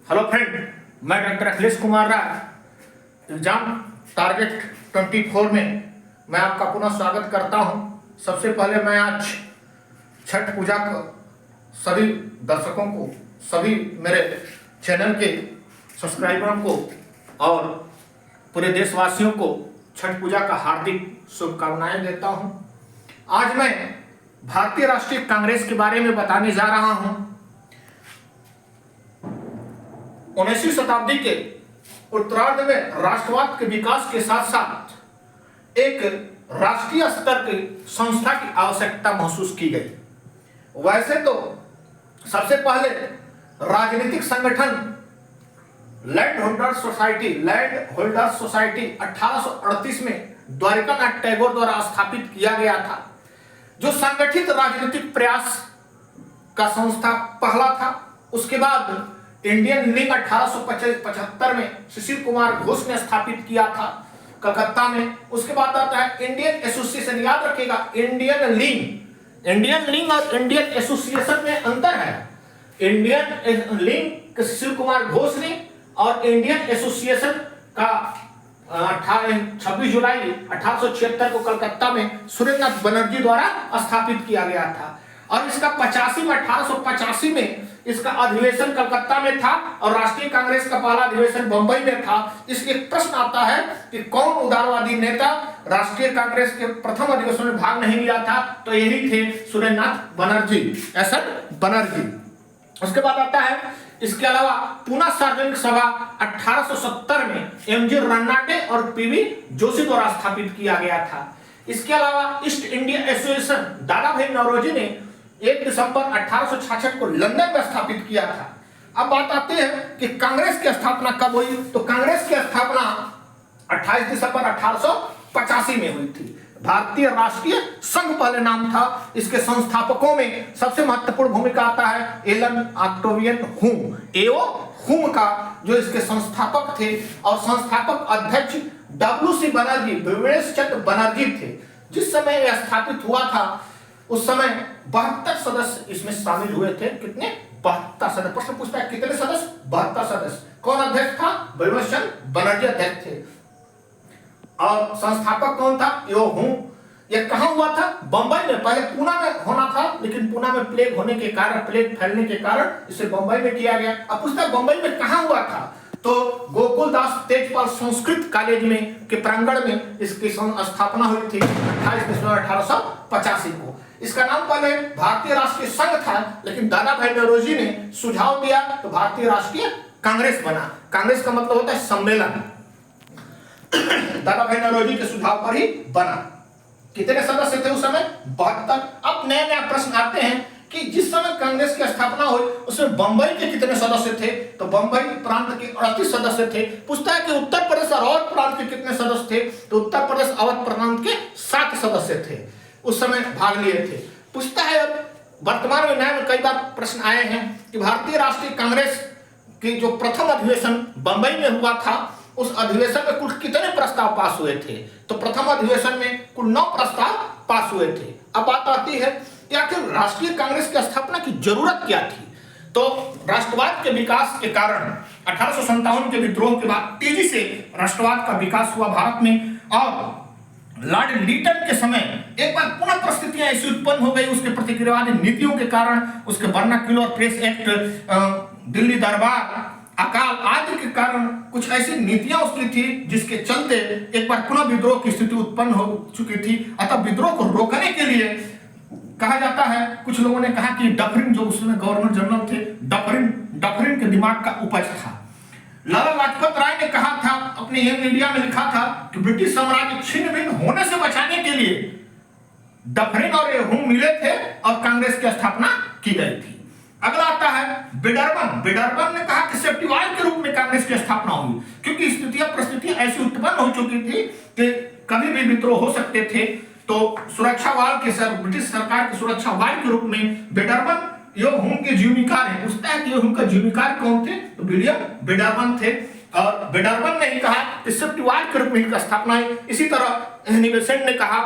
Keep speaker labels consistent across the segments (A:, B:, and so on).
A: Hello friend, मैं doctor Akhilesh Kumar Rai, exam target 24 में मैं आपका पुनः स्वागत करता हूं। सबसे पहले मैं आज छठ पूजा को सभी दर्शकों को, सभी मेरे चैनल के सब्सक्राइबरों को और पूरे देशवासियों को छठ पूजा का हार्दिक शुभकामनाएं देता हूं। आज मैं भारतीय राष्ट्रीय कांग्रेस के बारे में बताने जा रहा हूं। 19वीं शताब्दी के उत्तरार्ध में राष्ट्रवाद के विकास के साथ साथ एक राष्ट्रीय स्तर की संस्था की आवश्यकता महसूस की गई। वैसे तो सबसे पहले राजनीतिक संगठन लैंड होल्डर्स सोसाइटी 1838 में द्वारिकानाथ टैगोर द्वारा स्थापित किया गया था, जो संगठित राजनीतिक प्रयास का संस्था पहला था। उसके बाद इंडियन लीग 1875 में सुशील कुमार घोष ने स्थापित किया था कलकत्ता में। उसके बाद आता है इंडियन एसोसिएशन। याद रखिएगा, इंडियन लीग और इंडियन एसोसिएशन में अंतर है। इंडियन लीग सुशील कुमार घोष ने और इंडियन एसोसिएशन का 26 जुलाई 1876 को कलकत्ता में सुरेंद्रनाथ बनर्जी द्वारा स्थापित किया गया था। और इसका 1885 में इसका अधिवेशन कलकत्ता में था और राष्ट्रीय कांग्रेस का पहला अधिवेशन बंबई में था। इसलिए प्रश्न आता है कि कौन उदारवादी नेता राष्ट्रीय कांग्रेस के प्रथम अधिवेशन में भाग नहीं लिया था, तो यही थे सुरेंद्रनाथ बनर्जी, एसएन बनर्जी। उसके बाद आता है, इसके अलावा पूना सार्वजनिक सभा 1870 में एमजी रन्नाटे और पीवी जोशी द्वारा स्थापित किया गया था। इसके अलावा ईस्ट इंडिया एसोसिएशन दादा भाई नौरोजी ने 1 दिसंबर 1866 को लंदन में स्थापित किया था। अब बात आती है कि कांग्रेस की स्थापना कब हुई, तो कांग्रेस की स्थापना 28 दिसंबर 1885 में हुई थी। भारतीय राष्ट्रीय संघ पहले नाम था। इसके संस्थापकों में सबसे महत्वपूर्ण भूमिका आता है एलन ऑक्टेवियन हुम का, जो इसके संस्थापक थे। और संस्थापक अध्यक्ष WC बनर्जी, विवेश चंद्र बनर्जी थे। जिस समय यह स्थापित हुआ था उस समय 72 सदस्य इसमें शामिल हुए थे। कितने? 72 सदस्य। प्रश्न पूछता है कितने सदस्य? 72 सदस्य। कौन अध्यक्ष था? विवेश चंद्र बनर्जी अध्यक्ष थे। और संस्थापक कौन था? यह कहां हुआ था? बंबई में। पहले पुणे में होना था, लेकिन पुणे में प्लेग फैलने के कारण इसे बंबई में किया गया। अब पूछता है बंबई में कहां हुआ था, तो गोकुलदास तेजपाल संस्कृत कॉलेज में के प्रांगण में इसकी स्थापना हुई थी 28 दिसंबर 1885 को। इसका नाम पहले भारतीय राष्ट्रीय संघ था, लेकिन दादा भाई नौरोजी ने सुझाव दिया तो भारतीय राष्ट्रीय कांग्रेस बना। कांग्रेस का मतलब होता है सम्मेलन। दादा भाई नौरोजी के सुझाव पर ही बना। कितने सदस्य थे उस समय? 72। अब नए नए प्रश्न आते हैं कि जिस समय कांग्रेस की स्थापना हुई उसमें बंबई के कितने सदस्य थे, तो बंबई प्रांत के 38 सदस्य थे। पूछता है कि उत्तर प्रदेश और अवध प्रांत के कितने सदस्य थे, तो उत्तर प्रदेश अवध प्रांत के 7 सदस्य थे, उस समय भाग लिए थे। पूछता है, अब वर्तमान में नए कई बार प्रश्न आए हैं कि भारतीय राष्ट्रीय कांग्रेस की जो प्रथम अधिवेशन बंबई में हुआ था, उस अधिवेशन में कुल कितने प्रस्ताव पास हुए थे, तो प्रथम अधिवेशन में कुल 9 प्रस्ताव पास हुए थे। अब बात आती है कि आखिर राष्ट्रीय कांग्रेस की स्थापना की जरूरत क्या थी, तो राष्ट्रवाद के विकास के कारण 1857 के विद्रोह के बाद तेजी से राष्ट्रवाद का विकास हुआ भारत में। और लॉर्ड लिटन के समय एक बार पुनः परिस्थितियां ऐसी उत्पन्न हो गई उसके प्रतिक्रियावादी नीतियों के कारण, उसके वर्नाक्युलर प्रेस एक्ट, दिल्ली दरबार, अकाल आदि के कारण कुछ ऐसी नीतियां उसकी थी जिसके चलते एक बार पुनः विद्रोह की स्थिति उत्पन्न हो चुकी थी। अतः विद्रोह को रोकने के लिए कहा जाता है, कुछ लोगों ने कहा कि डफरिन, जो उसमें गवर्नर जनरल थे, डफरिन के दिमाग का उपज था। लाला लाजपत राय ने कहा था, अपने यंग इंडिया में लिखा था कि ब्रिटिश साम्राज्य छिन्न भिन्न होने से बचाने के लिए डफरिन और हुम मिले थे और कांग्रेस की स्थापना की गई थी। अगला आता है बिडरबन ने कहा कि सेफ्टी वाल के रूप में कांग्रेस की स्थापना हुई, क्योंकि परिस्थितियां ऐसी उत्पन्न हो चुकी थी कि कभी भी विद्रोह हो सकते थे। तो सुरक्षा वाल के ब्रिटिश सरकार के सुरक्षा वाल के रूप में बिडरबन हुम के जीवनीकार है। पूछता है कि हुम का जीवनीकार कौन थे, तो विलियम बिडरबन थे। और बिडरबन ने ही कहा कि सेफ्टी वाल के रूप में इनका स्थापना है। इसी तरह निवेशन ने कहा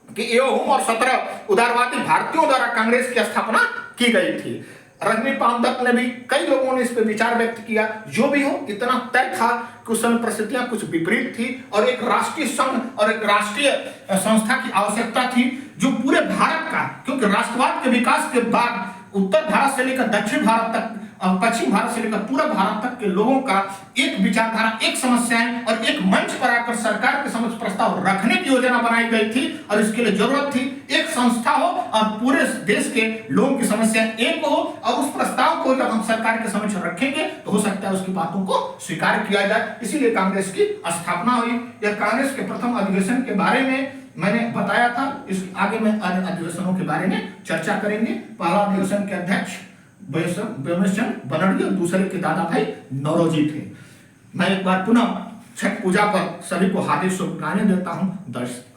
A: कि हुम और 17 उदारवादी भारतीयों द्वारा कांग्रेस की स्थापना की गई थी। रजनी पाठक ने भी, कई लोगों ने इस पर विचार व्यक्त किया। जो भी हो, इतना तय था कि उस समय परिस्थितियां कुछ विपरीत थी और एक राष्ट्रीय संघ और एक राष्ट्रीय संस्था की आवश्यकता थी जो पूरे भारत का, क्योंकि राष्ट्रवाद के विकास के बाद उत्तर भारत से लेकर दक्षिण भारत तक, पश्चिम भारत से लेकर पूरा भारत तक के लोगों का एक विचारधारा, एक समस्याएं और एक मंच पर आकर सरकार के समक्ष प्रस्ताव रखने की योजना बनाई गई थी। और इसके लिए जरूरत थी एक संस्था हो और पूरे देश के लोगों की समस्या एक हो, और उस प्रस्ताव को जब हम सरकार के समक्ष रखेंगे तो हो सकता है उसकी बातों को स्वीकार किया जाए। इसीलिए कांग्रेस की स्थापना हुई। यह कांग्रेस के प्रथम अधिवेशन के बारे में मैंने बताया था। इसके आगे में अन्य अधिवेशनों के बारे में चर्चा करेंगे। पहला अधिवेशन के अध्यक्ष बेमचंद बनर्जी और दूसरे के दादा भाई नौरोजी थे। मैं एक बार पुनः छठ पूजा पर सभी को हार्दिक शुभकामनाएं देता हूं। दर्शक